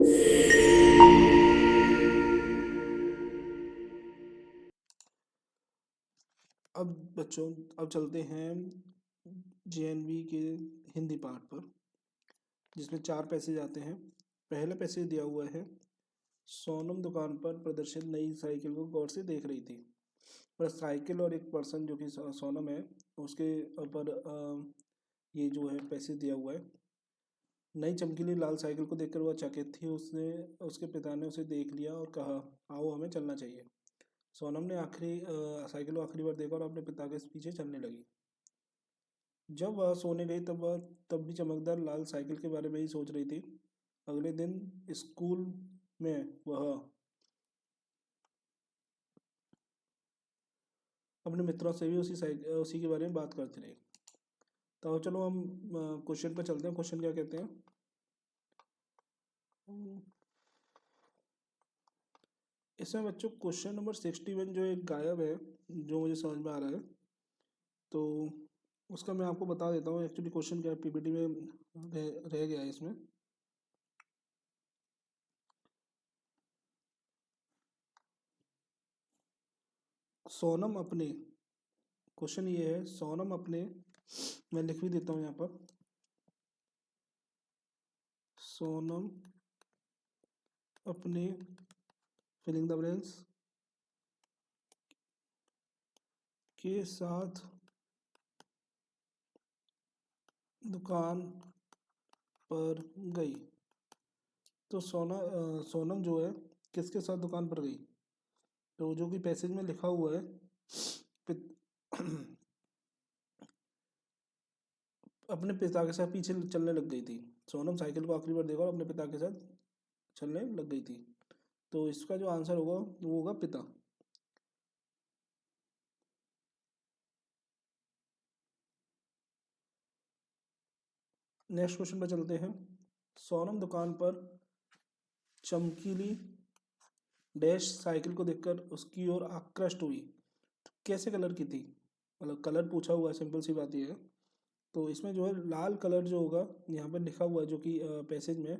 अब बच्चों, अब चलते हैं जेएनवी के हिंदी पार्ट पर, जिसमें 4 पैसेज आते हैं। पहला पैसेज दिया हुआ है, सोनम दुकान पर प्रदर्शित नई साइकिल को गौर से देख रही थी। पर साइकिल और एक पर्सन जो कि सोनम है, उसके ऊपर ये जो है पैसेज दिया हुआ है। नई चमकीली लाल साइकिल को देखकर वह चकित थी। उसके पिता ने उसे देख लिया और कहा, आओ हमें चलना चाहिए। सोनम ने साइकिल को आखिरी बार देखा और अपने पिता के पीछे चलने लगी। जब वह सोने गई तब भी चमकदार लाल साइकिल के बारे में ही सोच रही थी। अगले दिन स्कूल में वह अपने मित्रों से भी उसी के बारे में बात करती रही। तो चलो हम क्वेश्चन पर चलते हैं। क्वेश्चन क्या कहते हैं? इसमें बच्चों क्वेश्चन नंबर 61 जो एक गायब है, जो मुझे समझ में आ रहा है, तो उसका मैं आपको बता देता हूँ। एक्चुअली क्वेश्चन क्या पीपीटी में रह गया है इसमें। सोनम अपने क्वेश्चन ये है, सोनम अपने, मैं लिख भी देता हूँ यहाँ पर, सोनम अपने फिलिंग द ब्लैंक्स के साथ दुकान पर गई। तो सोनम जो है किसके साथ दुकान पर गई? तो जो कि पैसेज में लिखा हुआ है, अपने पिता के साथ पीछे चलने लग गई थी। सोनम साइकिल को आखिरी बार देखा और अपने पिता के साथ चलने लग गई थी। तो इसका जो आंसर होगा वो होगा पिता। नेक्स्ट क्वेश्चन पर चलते हैं। सोनम दुकान पर चमकीली डैश साइकिल को देखकर उसकी ओर आकृष्ट हुई। तो कैसे कलर की थी? मतलब कलर पूछा हुआ है, सिंपल सी बात ये है। तो इसमें जो है लाल कलर जो होगा, यहाँ पर लिखा हुआ है, जो कि पैसेज में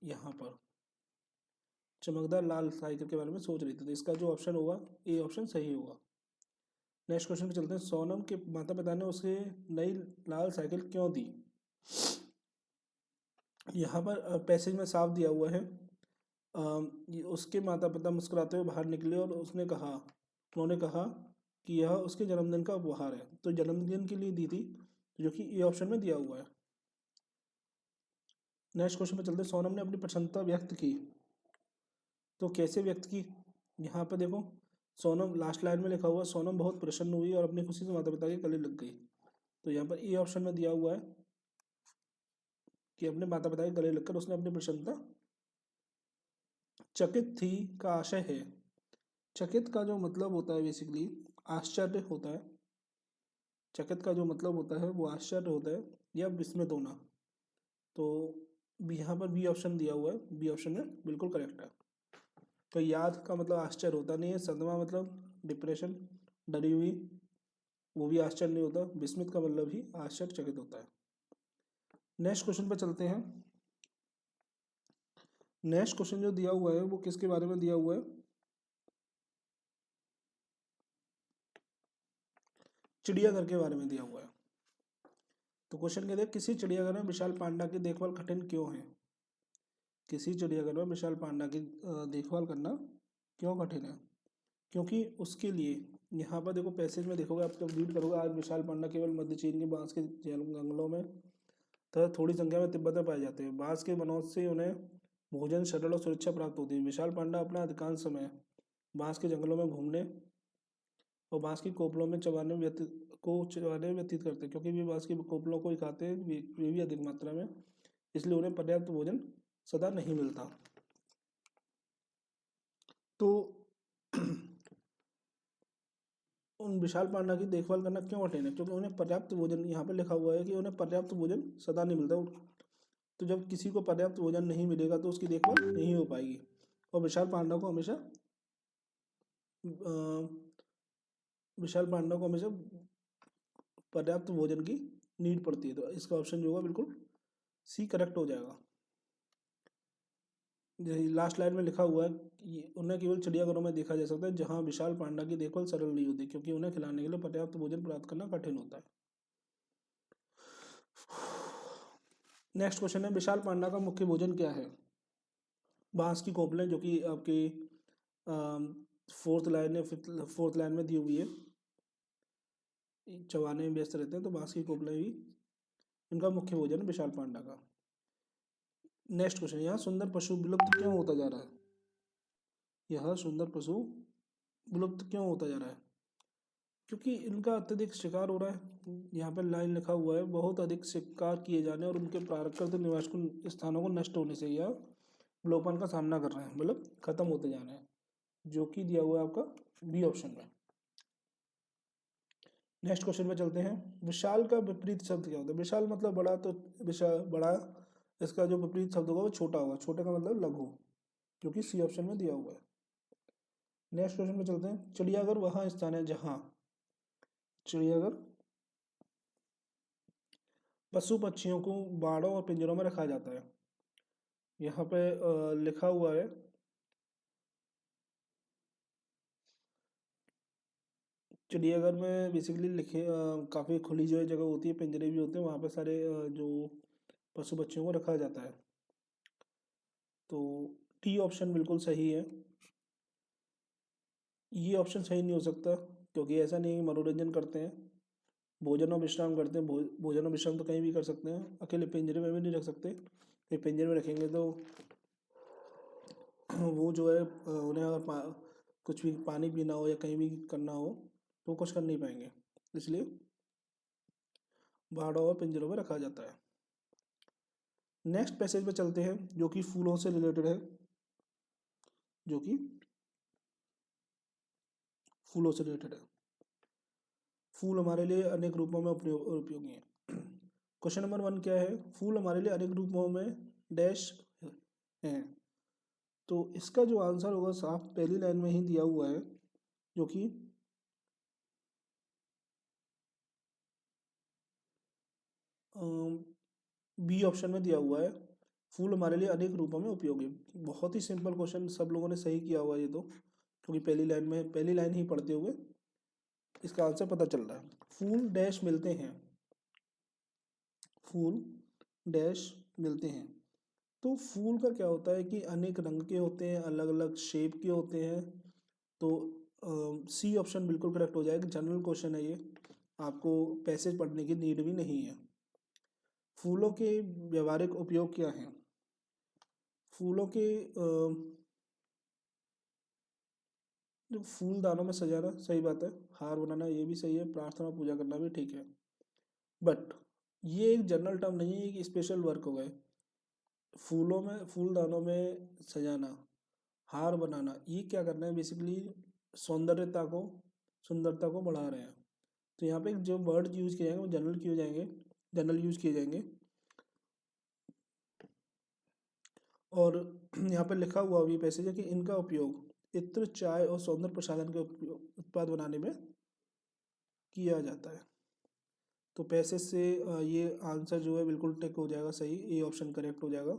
यहाँ पर चमकदार लाल साइकिल के बारे में सोच रही थी। तो इसका जो ऑप्शन होगा, ए ऑप्शन सही होगा। नेक्स्ट क्वेश्चन पे चलते हैं। सोनम के माता पिता ने उसे नई लाल साइकिल क्यों दी? यहाँ पर पैसेज में साफ दिया हुआ है, उसके माता पिता मुस्कुराते हुए बाहर निकले और उन्होंने कहा कि यह उसके जन्मदिन का उपहार है। तो जन्मदिन के लिए दी थी, जो कि ए ऑप्शन में दिया हुआ है। नेक्स्ट क्वेश्चन पे चलते हैं। सोनम ने अपनी प्रसन्नता व्यक्त की। तो कैसे व्यक्त की? यहाँ पे देखो, सोनम लास्ट लाइन में लिखा हुआ, सोनम बहुत प्रसन्न हुई और अपनी खुशी से माता पिता के गले लग गई। तो यहाँ पर ए ऑप्शन में दिया हुआ है कि अपने माता पिता के गले लगकर उसने अपनी प्रसन्नता, चकित थी का आशय है। चकित का जो मतलब होता है बेसिकली आश्चर्य होता है। चकित का जो मतलब होता है वो आश्चर्य होता है या विस्मित होना। तो यहाँ पर बी ऑप्शन दिया हुआ है, बी ऑप्शन में बिल्कुल करेक्ट है। तो याद का मतलब आश्चर्य होता नहीं है, सदमा मतलब डिप्रेशन, डरी हुई, वो भी आश्चर्य नहीं होता। विस्मित का मतलब ही आश्चर्यचकित होता है। नेक्स्ट क्वेश्चन पर चलते हैं। नेक्स्ट क्वेश्चन जो दिया हुआ है वो किसके बारे में दिया हुआ है? चिड़ियाघर के बारे में दिया हुआ है। तो क्वेश्चन कहते हैं, किसी चिड़ियाघर में विशाल पांडा की देखभाल कठिन क्यों है? किसी चिड़ियाघर में विशाल पांडा की देखभाल करना क्यों कठिन है? क्योंकि उसके लिए, यहाँ पर देखो पैसेज में देखोगे, आप जब रीड करोगे, आज विशाल पांडा केवल मध्य चीन के बांस के जंगलों में तथा थोड़ी संख्या में तिब्बत में पाए जाते हैं। बांस के बनौट से उन्हें भोजन, शटल और सुरक्षा प्राप्त होती है। विशाल पांडा अपना अधिकांश समय बांस के जंगलों में घूमने और बांस की कोपलों में चबाने में व्यतीत करते हैं, क्योंकि वे बांस की कोपलों को ही खाते हैं, वे भी अधिक मात्रा में, इसलिए उन्हें पर्याप्त भोजन सदा नहीं मिलता। तो उन विशाल पांडा की देखभाल करना क्यों कठिन है? क्योंकि उन्हें पर्याप्त भोजन, यहाँ पे लिखा हुआ है कि उन्हें पर्याप्त भोजन सदा नहीं मिलता। तो जब किसी को पर्याप्त भोजन नहीं मिलेगा तो उसकी देखभाल नहीं हो पाएगी। और विशाल पांडा को हमेशा पर्याप्त भोजन की नीड पड़ती है। तो इसका ऑप्शन जो होगा बिल्कुल सी करेक्ट हो जाएगा। लास्ट लाइन में लिखा हुआ है कि उन्हें केवल चिड़ियाघरों में देखा जा सकता है जहां विशाल पांडा की देखभाल सरल नहीं होती, क्योंकि उन्हें खिलाने के लिए पर्याप्त भोजन प्राप्त करना कठिन होता है। नेक्स्ट क्वेश्चन है, विशाल पांडा का मुख्य भोजन क्या है? बांस की कोपलें, जो कि आपकी फोर्थ लाइन में दी हुई है, चबाने में व्यस्त रहते हैं, तो बांस की कोपलें ही इनका मुख्य भोजन है विशाल पांडा का। नेक्स्ट क्वेश्चन, यहाँ सुंदर पशु विलुप्त क्यों होता जा रहा है? यह सुंदर पशु विलुप्त क्यों होता जा रहा है? क्योंकि इनका अत्यधिक शिकार हो रहा है। यहाँ पर लाइन लिखा हुआ है, बहुत अधिक शिकार किए जाने और उनके प्राकृतिक निवास स्थानों को नष्ट होने से यह विलोपन का सामना कर रहे हैं, मतलब खत्म होते जा रहे हैं, जो कि दिया हुआ है आपका बी ऑप्शन में। नेक्स्ट क्वेश्चन में चलते हैं, विशाल का विपरीत शब्द क्या होता है? विशाल मतलब बड़ा, तो विशाल बड़ा, इसका जो विपरीत शब्द होगा वो छोटा होगा, छोटे का मतलब लघु, जो कि सी ऑप्शन में दिया हुआ है। नेक्स्ट क्वेश्चन में चलते हैं, चिड़ियाघर वहाँ स्थान है जहाँ चिड़ियाघर पशु पक्षियों को बाड़ों और पिंजरों में रखा जाता है। यहाँ पे लिखा हुआ है, चिड़ियाघर में बेसिकली लिखे काफ़ी खुली जो है जगह होती है, पिंजरे भी होते हैं, वहाँ पे सारे जो पशु पक्षियों को रखा जाता है। तो टी ऑप्शन बिल्कुल सही है। ये ऑप्शन सही नहीं हो सकता, क्योंकि ऐसा नहीं है कि मनोरंजन करते हैं, भोजन और विश्राम करते हैं। भोजन और विश्राम तो कहीं भी कर सकते हैं, अकेले पिंजरे में भी नहीं रख सकते। फिर पिंजरे में रखेंगे तो वो जो है उन्हें अगर कुछ भी पानी पीना हो या कहीं भी करना हो तो कुछ कर नहीं पाएंगे, इसलिए बाड़ों और पिंजरों में रखा जाता है। नेक्स्ट पैसेज पे चलते हैं, जो कि फूलों से रिलेटेड है, जो कि फूलों से रिलेटेड है। फूल हमारे लिए अनेक रूपों में उपयोगी हैं। क्वेश्चन नंबर 1 क्या है? फूल हमारे लिए अनेक रूपों में डैश हैं। तो इसका जो आंसर होगा साफ पहली लाइन में ही दिया हुआ है, जो कि बी ऑप्शन में दिया हुआ है, फूल हमारे लिए अनेक रूपों में उपयोगी। बहुत ही सिंपल क्वेश्चन, सब लोगों ने सही किया हुआ है ये तो, क्योंकि पहली लाइन ही पढ़ते हुए इसका आंसर पता चल रहा है। फूल डैश मिलते हैं, फूल डैश मिलते हैं। तो फूल का क्या होता है कि अनेक रंग के होते हैं, अलग अलग शेप के होते हैं। तो सी ऑप्शन बिल्कुल करेक्ट हो जाएगा। जनरल क्वेश्चन है ये, आपको पैसेज पढ़ने की नीड भी नहीं है। फूलों के व्यवहारिक उपयोग क्या हैं? फूलों के जो फूलदानों में सजाना सही बात है, हार बनाना ये भी सही है, प्रार्थना पूजा करना भी ठीक है, बट ये एक जनरल टर्म नहीं है, एक स्पेशल वर्क हो गए। फूलों में, फूलदानों में सजाना, हार बनाना, ये क्या करना है बेसिकली? सौंदर्यता को, सुंदरता को बढ़ा रहे हैं। तो यहाँ पे जो वर्ड यूज किए जाएंगे वो जनरल किए जाएंगे, जनरल यूज किए जाएंगे। और यहाँ पे लिखा हुआ भी पैसेज है कि इनका उपयोग इत्र, चाय और सौंदर्य प्रसाधन के उत्पाद बनाने में किया जाता है। तो पैसेज से ये आंसर जो है बिल्कुल टिक हो जाएगा, सही, ए ऑप्शन करेक्ट हो जाएगा।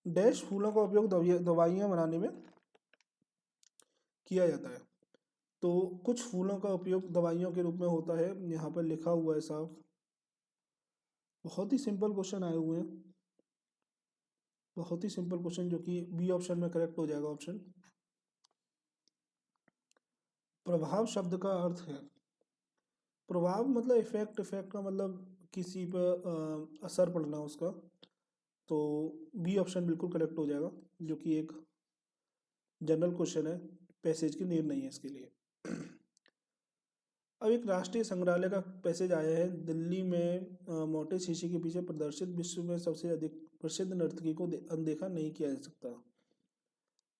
डैश फूलों का उपयोग दवाइयाँ बनाने में किया जाता है। तो कुछ फूलों का उपयोग दवाइयों के रूप में होता है, यहाँ पर लिखा हुआ है साफ। बहुत ही सिंपल क्वेश्चन आए हुए हैं, बहुत ही सिंपल क्वेश्चन, जो कि बी ऑप्शन में करेक्ट हो जाएगा ऑप्शन। प्रभाव शब्द का अर्थ है, प्रभाव मतलब इफेक्ट, इफेक्ट का मतलब किसी पर असर पड़ना उसका। तो बी ऑप्शन बिल्कुल करेक्ट हो जाएगा, जो कि एक जनरल क्वेश्चन है, पैसेज की नीड नहीं है इसके लिए। अब एक राष्ट्रीय संग्रहालय का पैसेज आया है, दिल्ली में मोटे शीशे के पीछे प्रदर्शित विश्व में सबसे अधिक प्रसिद्ध नर्तकी को अनदेखा नहीं किया जा सकता।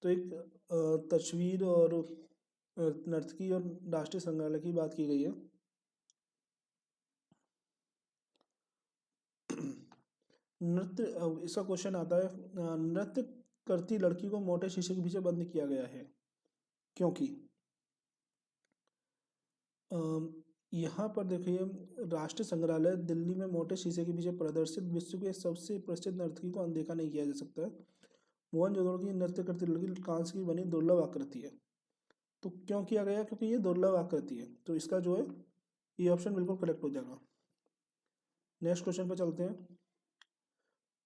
तो एक तस्वीर और नर्तकी और राष्ट्रीय संग्रहालय की बात की गई है। नृत्य, इसका क्वेश्चन आता है, नृत्य करती लड़की को मोटे शीशे के पीछे बंद किया गया है क्योंकि यहाँ पर देखिए, राष्ट्रीय संग्रहालय दिल्ली में मोटे शीशे के पीछे प्रदर्शित विश्व के सबसे प्रसिद्ध नर्तकी को अनदेखा नहीं किया जा सकता है। मोहनजोदड़ो की नृत्य करती लड़की कांस्य की बनी दुर्लभ आकृति है। तो क्यों किया गया? क्योंकि ये दुर्लभ आकृति है, तो इसका जो है ये ऑप्शन बिल्कुल करेक्ट हो जाएगा। नेक्स्ट क्वेश्चन पे चलते हैं।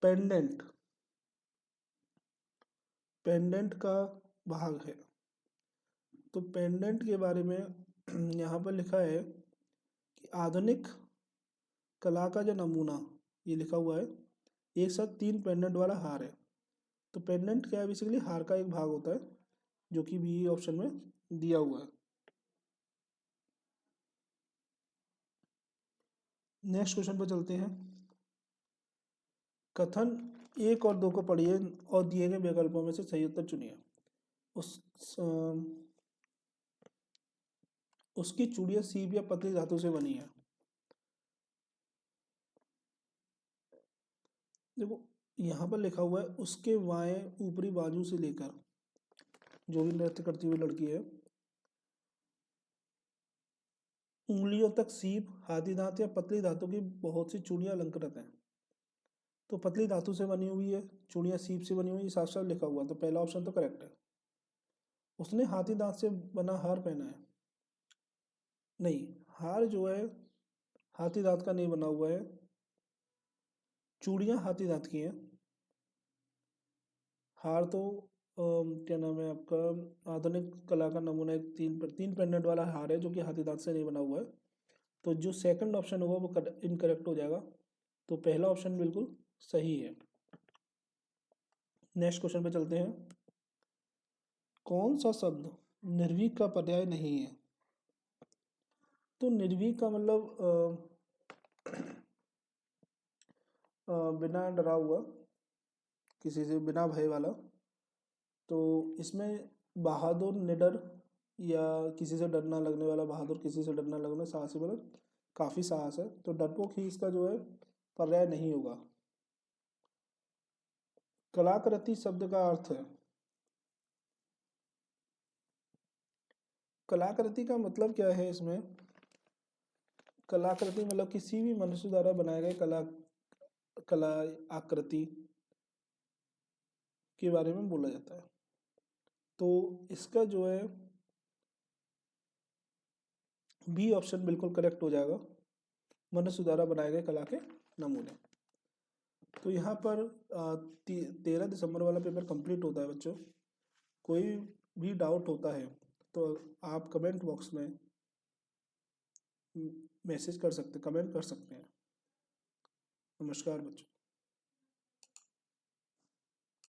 पेंडेंट, पेंडेंट का भाग है। तो पेंडेंट के बारे में यहाँ पर लिखा है कि आधुनिक कला का जो नमूना, ये लिखा हुआ है, एक साथ 3 पेंडेंट वाला हार है। तो पेंडेंट क्या है? बेसिकली हार का एक भाग होता है, जो कि बी ऑप्शन में दिया हुआ है। नेक्स्ट क्वेश्चन पर चलते हैं। कथन 1 और 2 को पढ़िए और दिए गए विकल्पों में से सही उत्तर चुनिए। उसकी चूड़ियां सीप या पतली धातु से बनी है। देखो यहाँ पर लिखा हुआ है उसके बाएं ऊपरी बाजू से लेकर, जो भी नृत्य करती हुई लड़की है, उंगलियों तक सीप, हाथी दांत या पतली धातु की बहुत सी चूड़ियां अलंकृत हैं। तो पतली धातु से बनी हुई है, चूड़ियां सीप से बनी हुई, साफ साफ लिखा हुआ, तो पहला ऑप्शन तो करेक्ट है। उसने हाथी दांत से बना हार पहना है। नहीं, हार जो है हाथी दांत का नहीं बना हुआ है, चूड़ियां हाथी दांत की हैं। हार तो क्या नाम है आपका, आधुनिक कला का नमूना एक 3 पेंडेंट वाला हार है, जो कि हाथी दांत से नहीं बना हुआ है। तो जो सेकंड ऑप्शन होगा वो इनकरेक्ट हो जाएगा। तो पहला ऑप्शन बिल्कुल सही है। नेक्स्ट क्वेश्चन पे चलते हैं। कौन सा शब्द निर्भीक का पर्याय नहीं है? तो निर्भीक का मतलब बिना डरा हुआ, किसी से बिना भय वाला। तो इसमें बहादुर, निडर, या किसी से डर ना लगने वाला बहादुर, किसी से डर ना लगना, साहसी मतलब काफ़ी साहस है, तो डरपोक ही इसका जो है पर्याय नहीं होगा। कलाकृति शब्द का अर्थ है, कलाकृति का मतलब क्या है इसमें? कलाकृति मतलब किसी भी मनुष्य द्वारा बनाए गए कला आकृति के बारे में बोला जाता है। तो इसका जो है बी ऑप्शन बिल्कुल करेक्ट हो जाएगा, मनुष्य द्वारा बनाए गए कला के नमूने। तो यहाँ पर 13 दिसंबर वाला पेपर कंप्लीट होता है बच्चों। कोई भी डाउट होता है तो आप कमेंट बॉक्स में मैसेज कर सकते, कमेंट कर सकते हैं। नमस्कार बच्चों।